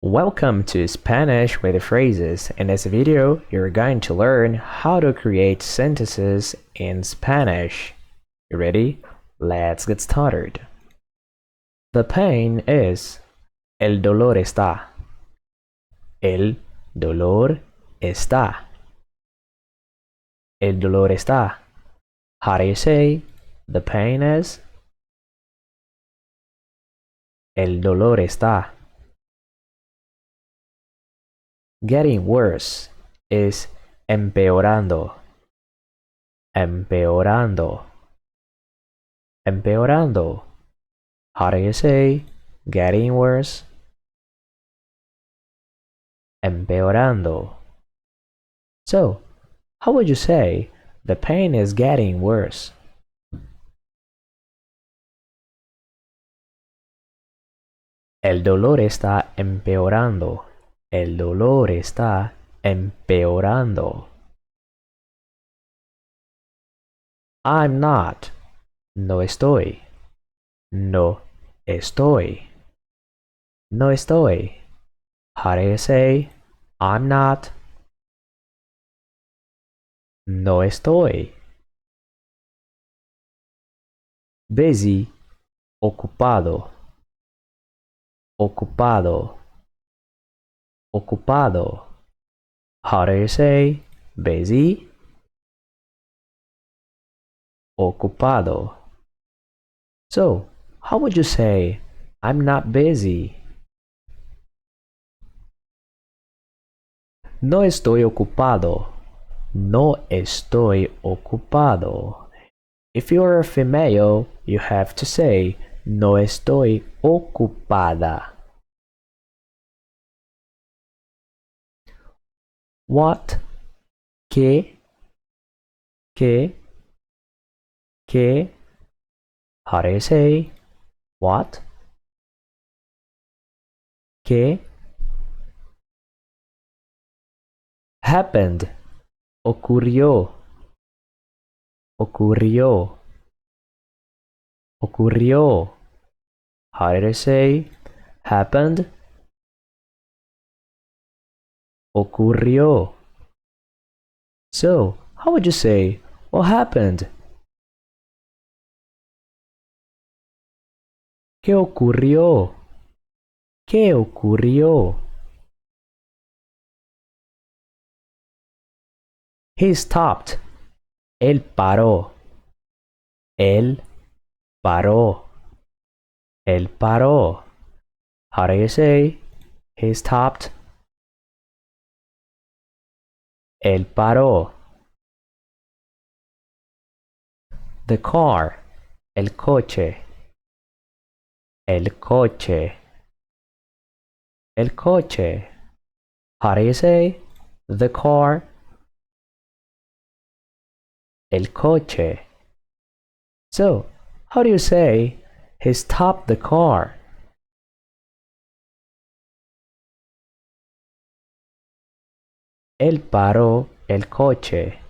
Welcome to Spanish with Phrases. In this video, you're going to learn how to create sentences in Spanish. You ready? Let's get started. The pain is. El dolor está. El dolor está. El dolor está. How do you say the pain is? El dolor está. Getting worse is empeorando. Empeorando. Empeorando. How do you say getting worse? Empeorando. So, how would you say the pain is getting worse? El dolor está empeorando. El dolor está empeorando. I'm not. No estoy. No estoy. No estoy. How do you say I'm not? No estoy. Busy. Ocupado. Ocupado. Ocupado. How do you say busy? Ocupado. So, how would you say I'm not busy? No estoy ocupado. No estoy ocupado. If you're a female, you have to say no estoy ocupada. What? ¿Qué? ¿Qué? ¿Qué? How do you say what? ¿Qué? Happened. Ocurrió. Ocurrió. Ocurrió. How did I say happened? Ocurrió. So, how would you say what happened? ¿Qué ocurrió? ¿Qué ocurrió? He stopped. Él paró. Él paró. Él paró. How do you say he stopped? Él paró. The car. El coche. El coche. El coche. How do you say the car? El coche. So, how do you say he stopped the car? Él paró el coche.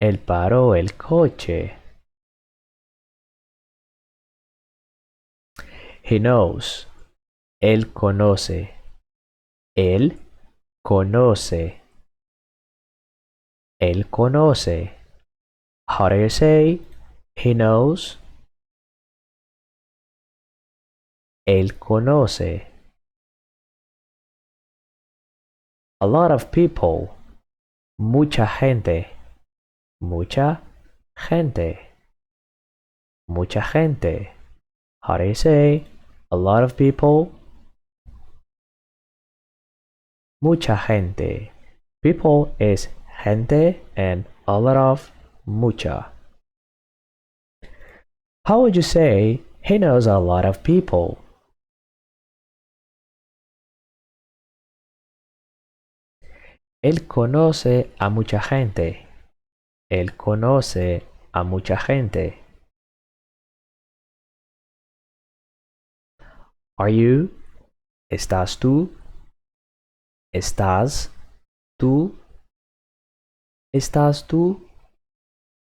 Él paró el coche. He knows. Él conoce. Él conoce. Él conoce. How do you say he knows? Él conoce. A lot of people. Mucha gente. Mucha gente. Mucha gente. How do you say a lot of people? Mucha gente. People is gente and a lot of mucha. How would you say he knows a lot of people? Él conoce a mucha gente. Él conoce a mucha gente. Are you? ¿Estás tú? ¿Estás tú? ¿Estás tú?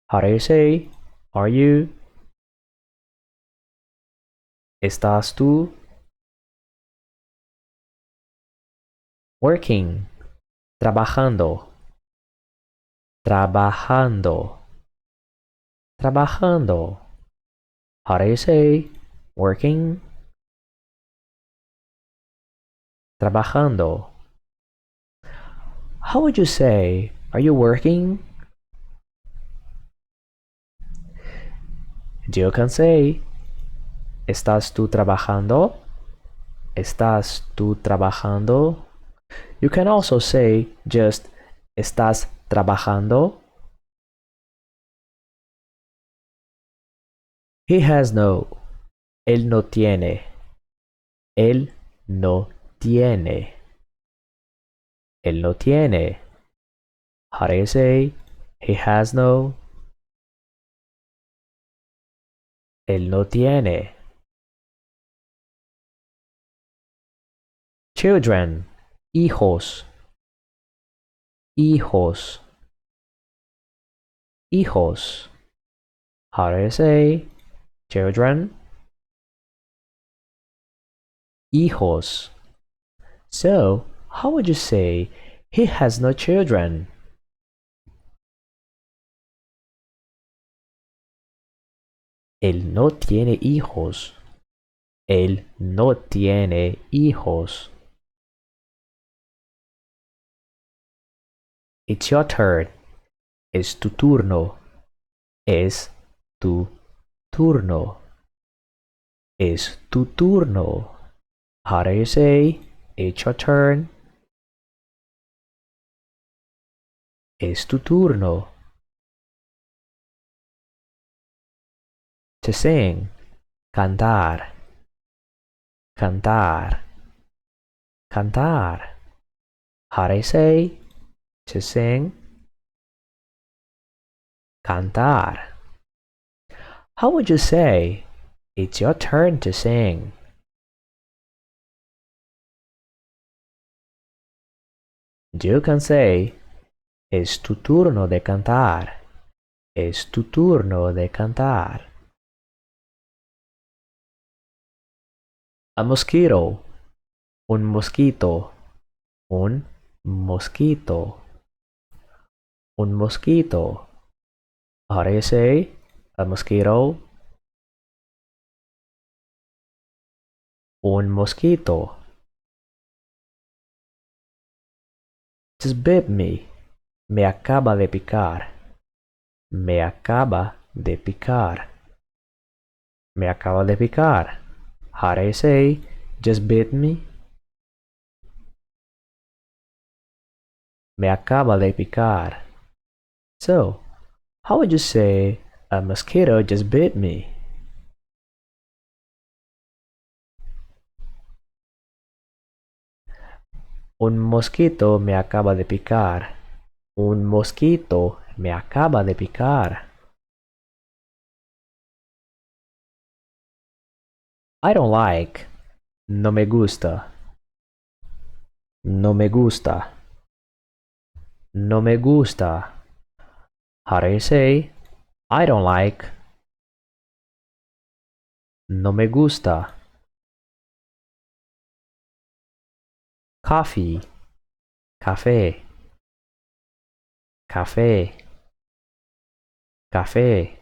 How do you say are you? ¿Estás tú? Working. Trabajando. Trabajando. Trabajando. How do you say working? Trabajando. How would you say, are you working? You can say, ¿estás tú trabajando? ¿Estás tú trabajando? You can also say just, ¿estás trabajando? He has no. Él no tiene. Él no tiene. Él no tiene. How do you say, he has no? Él no tiene. Children. Hijos. Hijos. Hijos. How do you say children? Hijos. So, how would you say he has no children? Él no tiene hijos. Él no tiene hijos. It's your turn. Es tu turno. Es tu turno. Es tu turno. How do you say it's your turn? Es tu turno. To sing. Cantar. Cantar. Cantar. How do you say to sing? Cantar. How would you say it's your turn to sing? You can say es tu turno de cantar. Es tu turno de cantar. A mosquito. Un mosquito. Un mosquito. Un mosquito. How do you say a mosquito? Un mosquito. Just bit me. Me acaba de picar. Me acaba de picar. Me acaba de picar. How do you say just bit me? Me acaba de picar. So, how would you say a mosquito just bit me? Un mosquito me acaba de picar. Un mosquito me acaba de picar. I don't like. No me gusta. No me gusta. No me gusta. How do you say I don't like? No me gusta. Coffee. Café. Café. Café.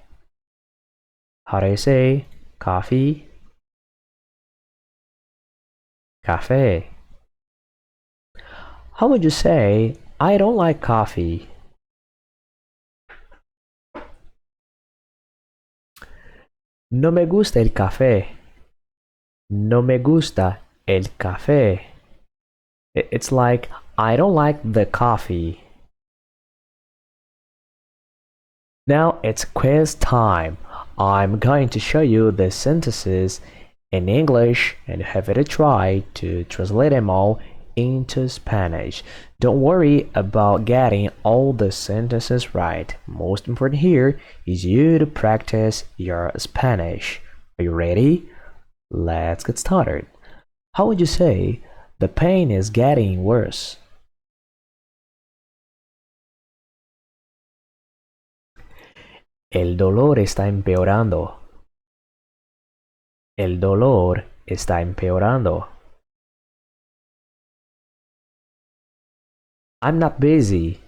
How do you say coffee? Café. How would you say I don't like coffee? No me gusta el café. No me gusta el café. It's like I don't like the coffee. Now it's quiz time. I'm going to show you the sentences in English and have it a try to translate them all into Spanish. Don't worry about getting all the sentences right. Most important here is you to practice your Spanish. Are you ready? Let's get started. How would you say the pain is getting worse? El dolor está empeorando. El dolor está empeorando. I'm not busy.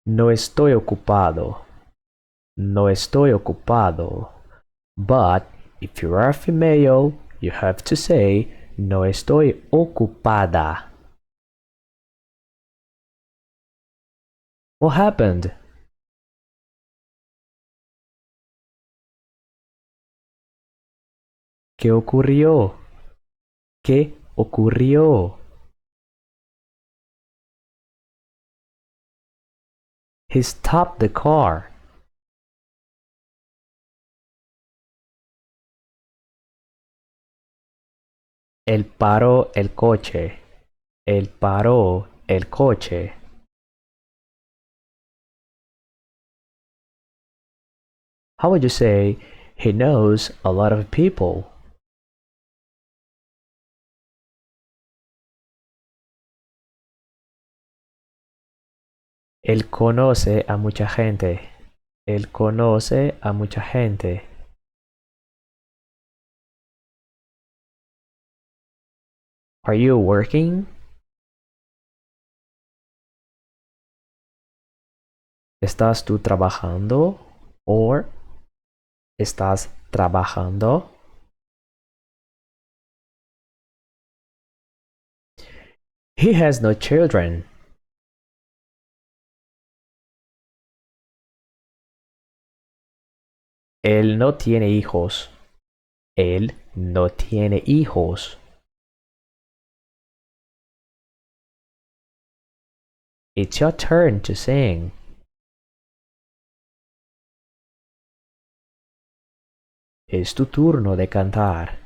No estoy ocupado. No estoy ocupado. But if you are female, you have to say no estoy ocupada. What happened? ¿Qué ocurrió? ¿Qué ocurrió? He stopped the car. Él paró el coche. Él paró el coche. How would you say he knows a lot of people? Él conoce a mucha gente. Él conoce a mucha gente. Are you working? ¿Estás tú trabajando? Or ¿estás trabajando? He has no children. Él no tiene hijos. Él no tiene hijos. It's your turn to sing. Es tu turno de cantar.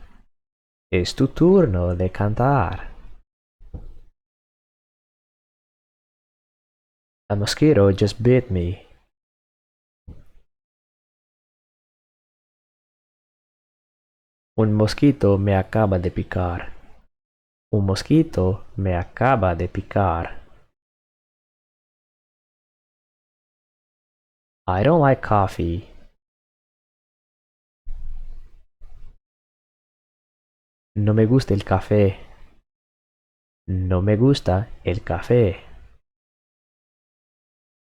Es tu turno de cantar. A mosquito just bit me. Un mosquito me acaba de picar. Un mosquito me acaba de picar. I don't like coffee. No me gusta el café. No me gusta el café.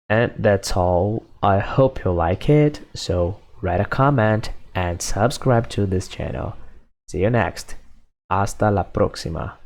And that's all. I hope you like it. So write a comment and subscribe to this channel. See you next. Hasta la próxima.